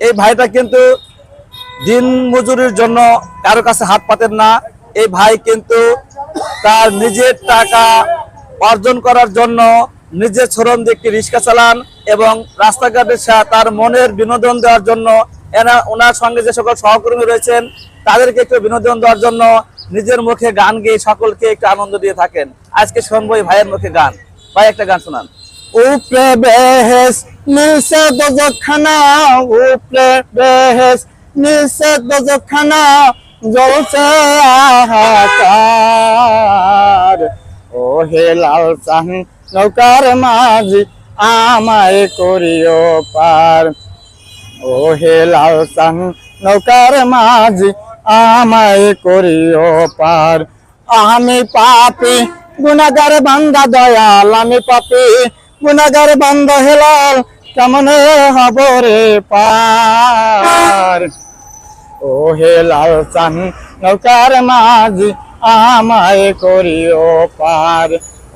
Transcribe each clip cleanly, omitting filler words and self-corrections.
এই ভাইটা কিন্তু দিন মজুরির জন্য কারো কাছে হাত পাতেন না। এই ভাই কিন্তু তার নিজের টাকা অর্জন করার জন্য নিজের শ্রম দিয়ে একটি রিক্সা চালান এবং রাস্তাঘাটে তার মনের বিনোদন দেওয়ার জন্য ওনার সঙ্গে যে সকল সহকর্মী রয়েছেন তাদেরকে একটু বিনোদন দেওয়ার জন্য নিজের মুখে গান গেয়ে সকলকে একটু আনন্দ দিয়ে থাকেন। আজকে শুনবো এই ভাইয়ের মুখে গান। ভাই একটা গান শোনান। উপরে বেহেস নিচে দোজখানা, উপরে বেহেস নিচে দোজখানা, জ্বলছে হাহাকার। ও হে লাল চান নৌকার মাঝি আমায় করিও পার। ও হে লাল চান নৌকার মাঝি আমায় করিও পার। আমি পাপী গুনাহগার বান্দা দয়াল, আমি পাপী গুনাহগার বান্দা হেলাল, কেমনে হব রে পার। ও হে লাল চান নৌকার মাঝি আমায় করিও পার।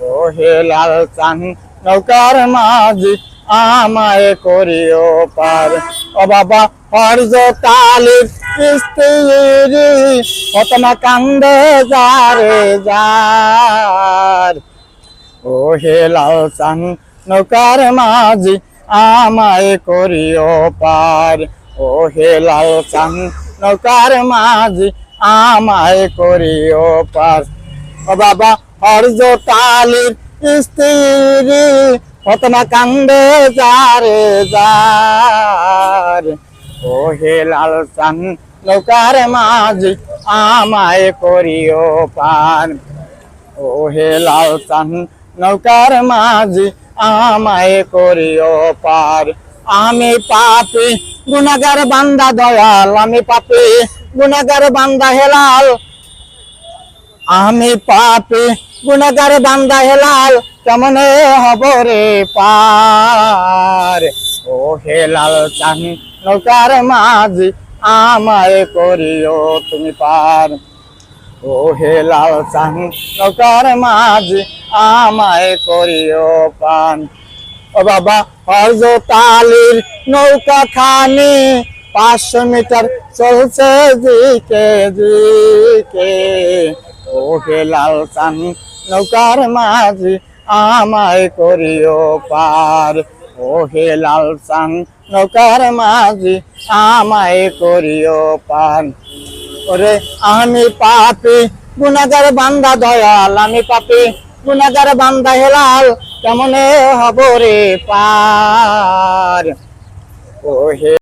ও হে লাল চান নৌকার মাঝি আমায় করিও পার। ও বাবা হরজ কালির স্ত্রী কতনা কান্দে যারে যার। ও হে লাল চান নৌকার মাঝি আমায় করিও পার। ও হে লাল চান নৌকার মাঝি আমায় করিও পার। ও বাবা হরজ কালির স্ত্রী কতনা কান্দে যারে যার। ও হে লাল চান নৌকার মাঝি আমায় করিও পার। ও হে লাল চান নৌকার মাঝি আমায় করিও পার। আমি পাপী গুনাহগার বান্দা দয়াল, আমি পাপী গুনাহগার বান্দা হেলাল, আমি পাপী গুনাহগার বান্দা হেলাল, কেমনে হব রে পার। ও হে লাল চান নৌকার মাঝি আমায় করিও তুমি পার। ও হে লাল চান নৌকার মাঝি আমায় করিও পার। ও বাবা হরজ তালির নৌকা খানি 500 মিটার চলছে দিকে দিকে। ও হে লাল চান নৌকার মাঝি আমায় করিও পার। ও হে লাল চান নৌকার মাঝি আমায় করিও পার। ওরে আমি পাপী গুনাহগার বান্দা দয়াল, আমি পাপী গুনাহগার বান্দা হেলাল, কেমনে হব রে পার। ও হে